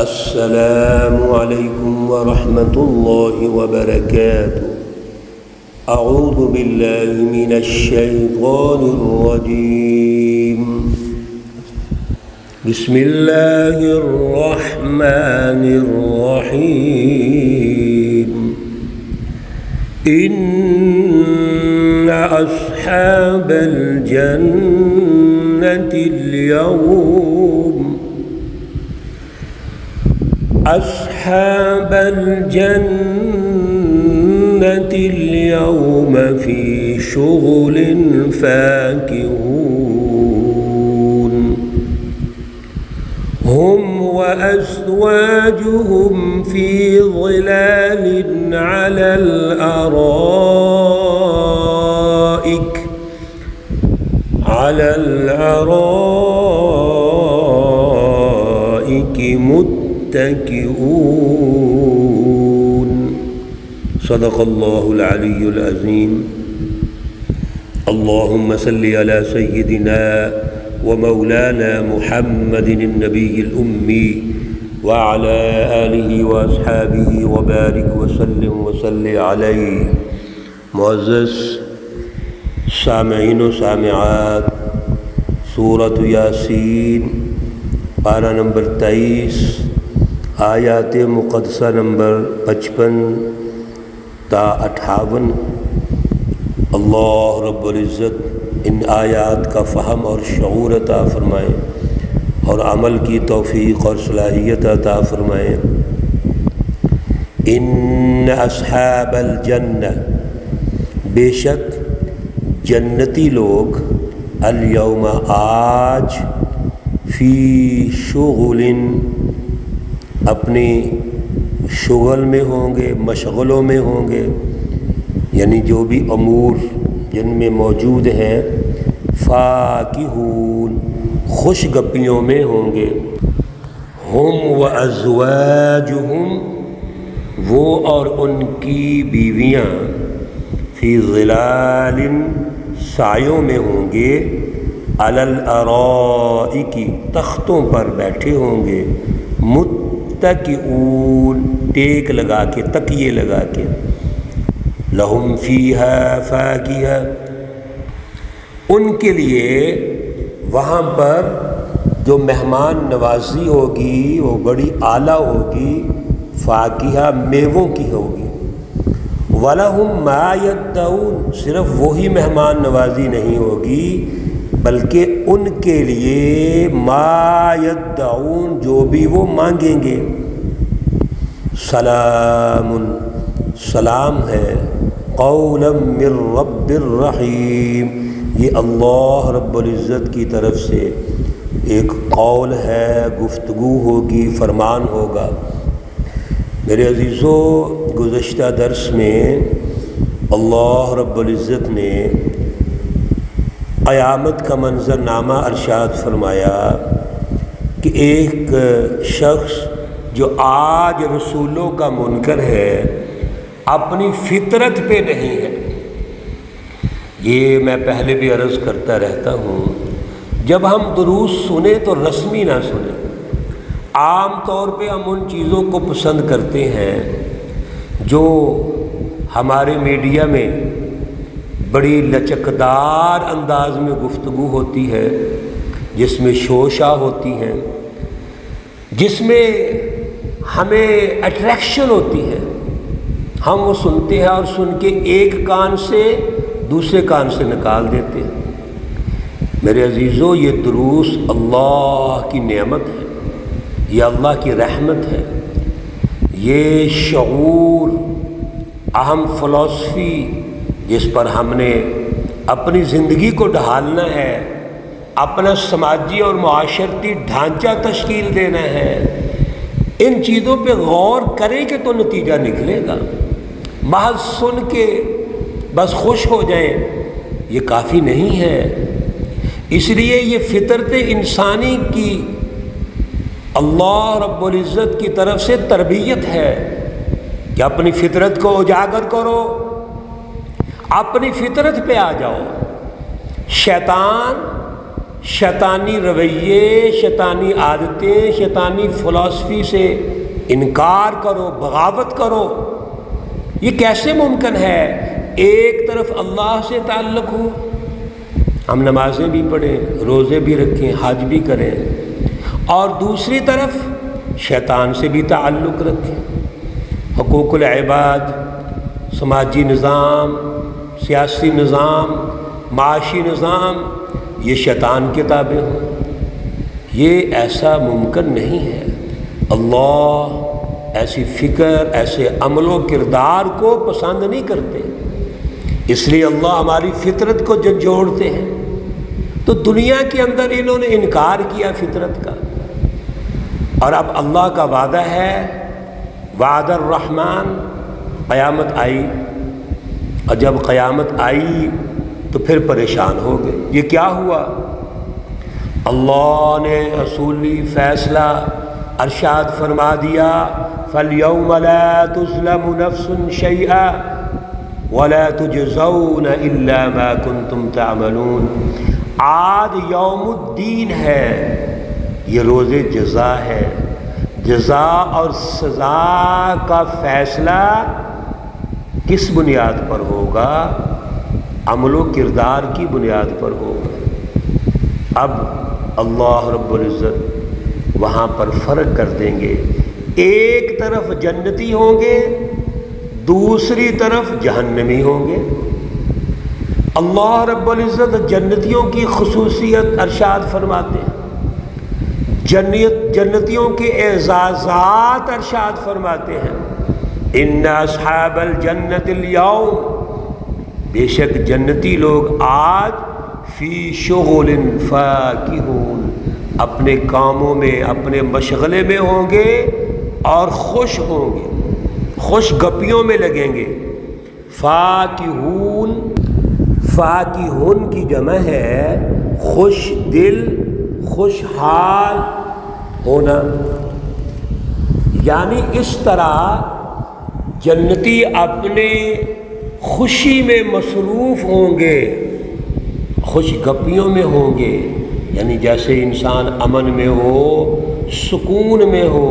السلام علیکم ورحمۃ اللہ وبرکاتہ۔ اعوذ باللہ من الشیطان الرجیم، بسم اللہ الرحمن الرحیم۔ ان اصحاب الجنة اليوم أصحاب الجنة اليوم في شغل فاكهون هم وأزواجهم في ظلال على الأرائك متكئون۔ صدق اللہ العلی العظیم۔ اللہم صل علی سیدنا ومولانا محمد النبی الأمی وعلى آلہ واصحابہ وبارک وسلم وصلی علیہ۔ معزز سامعین و سامعات، سورۃ یاسین پارہ نمبر 23، آیات مقدسہ نمبر 55 تا 58۔ اللہ رب العزت ان آیات کا فہم اور شعور عطا فرمائیں اور عمل کی توفیق اور صلاحیت عطا فرمائیں۔ ان اصحاب الجنہ، بے شک جنتی لوگ، الیوم آج، فی شغل، اپنی شغل میں ہوں گے، مشغلوں میں ہوں گے، یعنی جو بھی امور جن میں موجود ہیں، فاکہون، خوش گپیوں میں ہوں گے، ہم و ازواجہم، وہ اور ان کی بیویاں، فی ظلال، سایوں میں ہوں گے، علی الارائک، تختوں پر بیٹھے ہوں گے، متکئون، ٹیک لگا کے، تکیے لگا کے، لہم فیہا فاکہہ، ان کے لیے وہاں پر جو مہمان نوازی ہوگی وہ بڑی اعلیٰ ہوگی، فاکہہ، میووں کی ہوگی۔ وَلَهُمْ مَا يَدَّعُونَ، صرف وہی مہمان نوازی نہیں ہوگی بلکہ ان کے لیے ما یدعون، جو بھی وہ مانگیں گے۔ سلام، سلام ہے، قولا من رب الرحیم، یہ اللہ رب العزت کی طرف سے ایک قول ہے، گفتگو ہوگی، فرمان ہوگا۔ میرے عزیزو، گزشتہ درس میں اللہ رب العزت نے قیامت کا منظر نامہ ارشاد فرمایا کہ ایک شخص جو آج رسولوں کا منکر ہے، اپنی فطرت پہ نہیں ہے۔ یہ میں پہلے بھی عرض کرتا رہتا ہوں، جب ہم دروس سنیں تو رسمی نہ سنیں۔ عام طور پہ ہم ان چیزوں کو پسند کرتے ہیں جو ہمارے میڈیا میں بڑی لچکدار انداز میں گفتگو ہوتی ہے، جس میں شوشا ہوتی ہیں، جس میں ہمیں اٹریکشن ہوتی ہے، ہم وہ سنتے ہیں اور سن کے ایک کان سے دوسرے کان سے نکال دیتے ہیں۔ میرے عزیزو، یہ دروس اللہ کی نعمت ہے، یہ اللہ کی رحمت ہے، یہ شعور، اہم فلسفی جس پر ہم نے اپنی زندگی کو ڈھالنا ہے، اپنا سماجی اور معاشرتی ڈھانچہ تشکیل دینا ہے، ان چیزوں پہ غور کریں کہ تو نتیجہ نکلے گا۔ محض سن کے بس خوش ہو جائیں، یہ کافی نہیں ہے۔ اس لیے یہ فطرت انسانی کی اللہ رب العزت کی طرف سے تربیت ہے کہ اپنی فطرت کو اجاگر کرو، اپنی فطرت پہ آ جاؤ۔ شیطان شیطانی رویے، شیطانی عادتیں، شیطانی فلسفی سے انکار کرو، بغاوت کرو۔ یہ کیسے ممکن ہے؟ ایک طرف اللہ سے تعلق ہو، ہم نمازیں بھی پڑھیں، روزے بھی رکھیں، حج بھی کریں، اور دوسری طرف شیطان سے بھی تعلق رکھیں۔ حقوق العباد، سماجی نظام، سیاسی نظام، معاشی نظام، یہ شیطان کے تابع ہوں۔ یہ ایسا ممکن نہیں ہے۔ اللہ ایسی فکر، ایسے عمل و کردار کو پسند نہیں کرتے، اس لیے اللہ ہماری فطرت کو جھنجھوڑتے ہیں۔ تو دنیا کے اندر انہوں نے انکار کیا فطرت کا، اور اب اللہ کا وعدہ ہے، وعد الرحمن، قیامت آئی، اور جب قیامت آئی تو پھر پریشان ہو گئے۔ یہ کیا ہوا؟ اللہ نے اصولی فیصلہ ارشاد فرما دیا، فَالْيَوْمَ لَا تُظْلَمُ نَفْسٌ شَيْئًا وَلَا تُجْزَوْنَ إِلَّا مَا كُنْتُمْ تَعْمَلُونَ۔ آج یوم الدین ہے، یہ روز جزا ہے۔ جزا اور سزا کا فیصلہ کس بنیاد پر ہوگا؟ عمل و کردار کی بنیاد پر ہوگا۔ اب اللہ رب العزت وہاں پر فرق کر دیں گے، ایک طرف جنتی ہوں گے، دوسری طرف جہنمی ہوں گے۔ اللہ رب العزت جنتیوں کی خصوصیت ارشاد فرماتے ہیں، جنتیوں کے اعزازات ارشاد فرماتے ہیں، ان اصحاب الجنت اليوم، بے شک جنتی لوگ آج فی شغل فاکہون، اپنے کاموں میں، اپنے مشغلے میں ہوں گے اور خوش ہوں گے، خوش گپیوں میں لگیں گے۔ فاکہون، فاکہون کی جمع ہے خوش دل، خوشحال ہونا، یعنی اس طرح جنتی اپنے خوشی میں مصروف ہوں گے، خوش گپیوں میں ہوں گے، یعنی جیسے انسان امن میں ہو، سکون میں ہو،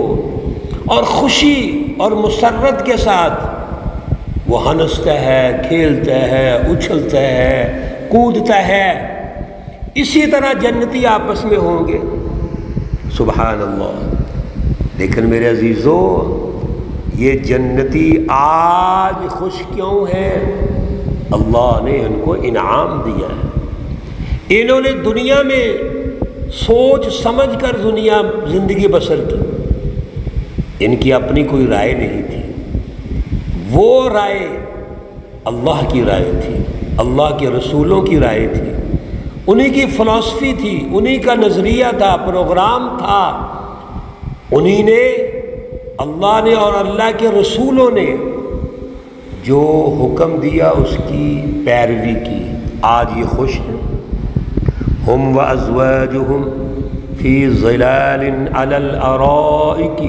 اور خوشی اور مسرت کے ساتھ وہ ہنستا ہے، کھیلتا ہے، اچھلتا ہے، کودتا ہے، اسی طرح جنتی آپس میں ہوں گے۔ سبحان اللہ۔ لیکن میرے عزیزو، یہ جنتی آج خوش کیوں ہیں؟ اللہ نے ان کو انعام دیا ہے، انہوں نے دنیا میں سوچ سمجھ کر زندگی بسر کی، ان کی اپنی کوئی رائے نہیں تھی، وہ رائے اللہ کی رائے تھی، اللہ کے رسولوں کی رائے تھی، انہی کی فلسفی تھی، انہی کا نظریہ تھا، پروگرام تھا، انہی نے، اللہ نے اور اللہ کے رسولوں نے جو حکم دیا اس کی پیروی کی۔ آج یہ خوش ہیں۔ ہم وازواجہم فی ظلال علی الارائک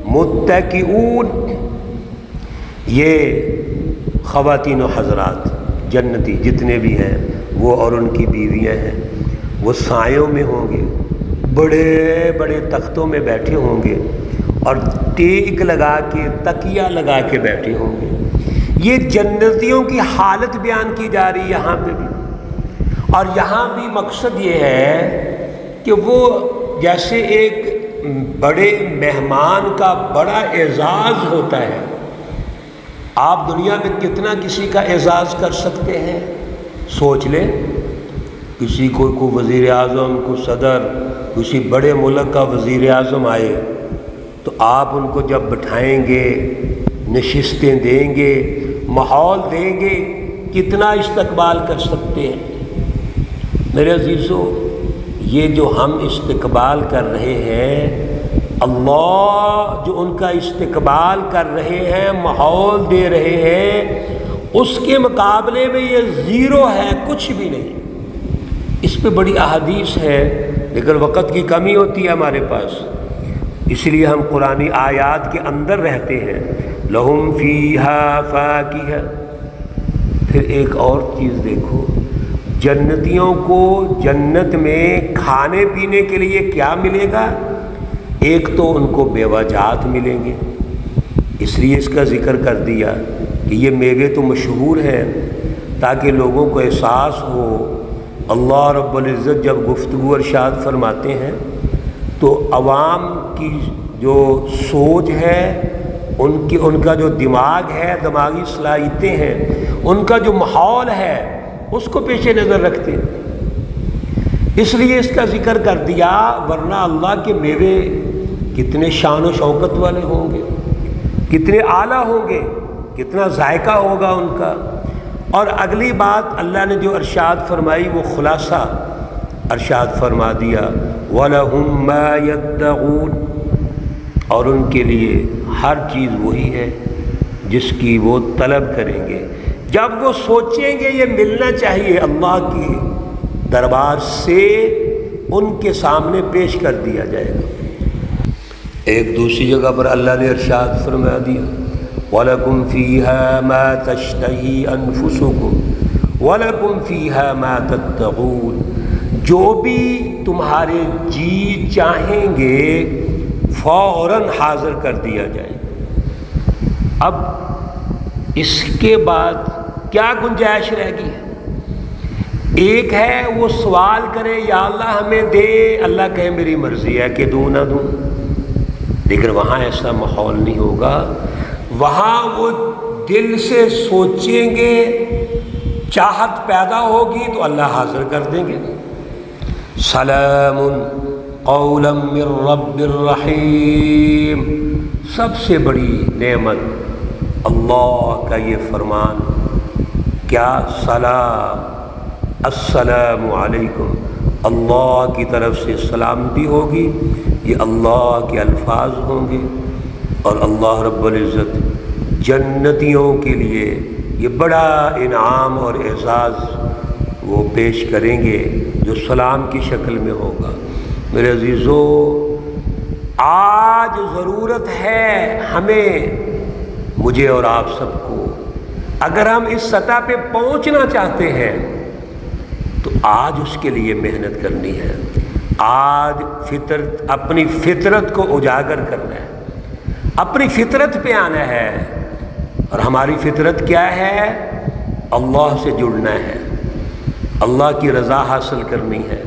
متکئون، یہ خواتین و حضرات جنتی جتنے بھی ہیں وہ اور ان کی بیویاں ہیں، وہ سایوں میں ہوں گے، بڑے بڑے تختوں میں بیٹھے ہوں گے، اور ٹیک لگا کے، تکیہ لگا کے بیٹھے ہوں گے۔ یہ جنتیوں کی حالت بیان کی جا رہی ہے یہاں پہ بھی، اور یہاں بھی مقصد یہ ہے کہ وہ جیسے ایک بڑے مہمان کا بڑا اعزاز ہوتا ہے، آپ دنیا میں کتنا کسی کا اعزاز کر سکتے ہیں؟ سوچ لیں، کسی کو وزیر اعظم، کو صدر، کسی بڑے ملک کا وزیر اعظم آئے تو آپ ان کو جب بٹھائیں گے، نشستیں دیں گے، ماحول دیں گے، کتنا استقبال کر سکتے ہیں؟ میرے عزیزو، یہ جو ہم استقبال کر رہے ہیں، اللہ جو ان کا استقبال کر رہے ہیں، ماحول دے رہے ہیں، اس کے مقابلے میں یہ زیرو ہے، کچھ بھی نہیں۔ اس پہ بڑی احادیث ہے، لیکن وقت کی کمی ہوتی ہے ہمارے پاس، اس لیے ہم قرآنی آیات کے اندر رہتے ہیں۔ لہم فیہا فاکہہ، پھر ایک اور چیز دیکھو، جنتیوں کو جنت میں کھانے پینے کے لیے کیا ملے گا؟ ایک تو ان کو میوہ جات ملیں گے، اس لیے اس کا ذکر کر دیا کہ یہ میوے تو مشہور ہیں تاکہ لوگوں کو احساس ہو۔ اللہ رب العزت جب گفتگو ارشاد فرماتے ہیں تو عوام کی جو سوچ ہے، ان کا جو دماغ ہے، دماغی صلاحیتیں ہیں، ان کا جو ماحول ہے، اس کو پیش نظر رکھتے ہیں، اس لیے اس کا ذکر کر دیا۔ ورنہ اللہ کے میوے کتنے شان و شوکت والے ہوں گے، کتنے اعلیٰ ہوں گے، کتنا ذائقہ ہوگا ان کا۔ اور اگلی بات اللہ نے جو ارشاد فرمائی وہ خلاصہ ارشاد فرما دیا، وَلَهُم مَّا يَدَّعُونَ، اور ان کے لیے ہر چیز وہی ہے جس کی وہ طلب کریں گے۔ جب وہ سوچیں گے یہ ملنا چاہیے، اللہ کے دربار سے ان کے سامنے پیش کر دیا جائے گا۔ ایک دوسری جگہ پر اللہ نے ارشاد فرما دیا، وَلَكُمْ فِيهَا مَا تَشْتَهِي أَنفُسُكُمْ وَلَكُمْ فِيهَا مَا تَتَّقُونَ، جو بھی تمہارے جی چاہیں گے فوراً حاضر کر دیا جائے گا۔ اب اس کے بعد کیا گنجائش رہ گئی ہے؟ ایک ہے وہ سوال کرے یا اللہ ہمیں دے، اللہ کہے میری مرضی ہے کہ دوں نہ دوں، لیکن وہاں ایسا ماحول نہیں ہوگا۔ وہاں وہ دل سے سوچیں گے، چاہت پیدا ہوگی تو اللہ حاضر کر دیں گے۔ سلام قولا من رب الرحیم، سب سے بڑی نعمت اللہ کا یہ فرمان، کیا؟ سلام، السلام علیکم، اللہ کی طرف سے سلامتی ہوگی، یہ اللہ کے الفاظ ہوں گے۔ اور اللہ رب العزت جنتیوں کے لیے یہ بڑا انعام اور اعزاز وہ پیش کریں گے جو سلام کی شکل میں ہوگا۔ میرے عزیزو، آج ضرورت ہے ہمیں، مجھے اور آپ سب کو، اگر ہم اس سطح پہ پہنچنا چاہتے ہیں تو آج اس کے لیے محنت کرنی ہے۔ آج اپنی فطرت کو اجاگر کرنا ہے، اپنی فطرت پہ آنا ہے۔ اور ہماری فطرت کیا ہے؟ اللہ سے جڑنا ہے، اللہ کی رضا حاصل کرنی ہے،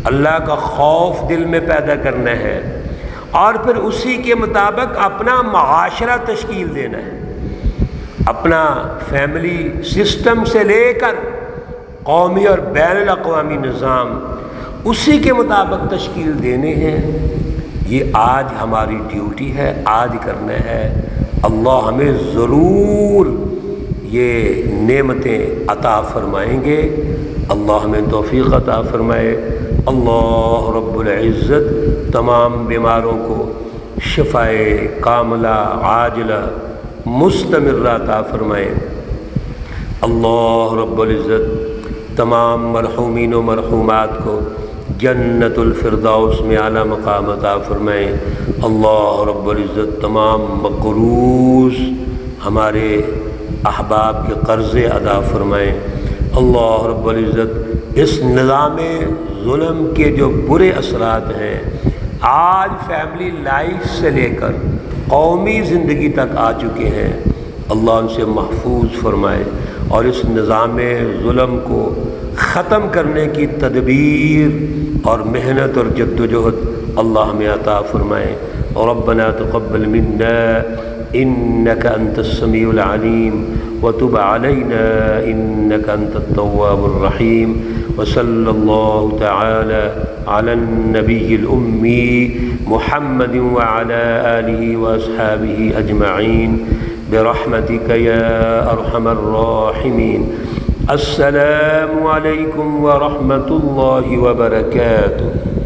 اللہ کا خوف دل میں پیدا کرنا ہے، اور پھر اسی کے مطابق اپنا معاشرہ تشکیل دینا ہے۔ اپنا فیملی سسٹم سے لے کر قومی اور بین الاقوامی نظام اسی کے مطابق تشکیل دینے ہیں۔ یہ آج ہماری ڈیوٹی ہے، آج کرنا ہے۔ اللہ ہمیں ضرور یہ نعمتیں عطا فرمائیں گے، اللہ ہمیں توفیق عطا فرمائے۔ اللہ رب العزت تمام بیماروں کو شفائے کاملہ عاجلہ مستمرہ عطا فرمائے۔ اللہ رب العزت تمام مرحومین و مرحومات کو جنت الفردوس میں اعلیٰ مقام عطا فرمائے۔ اللہ رب العزت تمام مقروض ہمارے احباب کے قرضے ادا فرمائے۔ اللہ رب العزت اس نظام ظلم کے جو برے اثرات ہیں آج فیملی لائف سے لے کر قومی زندگی تک آ چکے ہیں، اللہ ان سے محفوظ فرمائے، اور اس نظام ظلم کو ختم کرنے کی تدبیر اور محنت اور جد و جہد اللہ ہمیں عطا فرمائے۔ ربنا تقبل منا انك انت السميع العليم وتب علينا انك انت التواب الرحيم، وصلى الله تعالى على النبي الأمي محمد وعلى آله وأصحابه أجمعين برحمتك يا أرحم الراحمين۔ السلام عليكم ورحمة الله وبركاته۔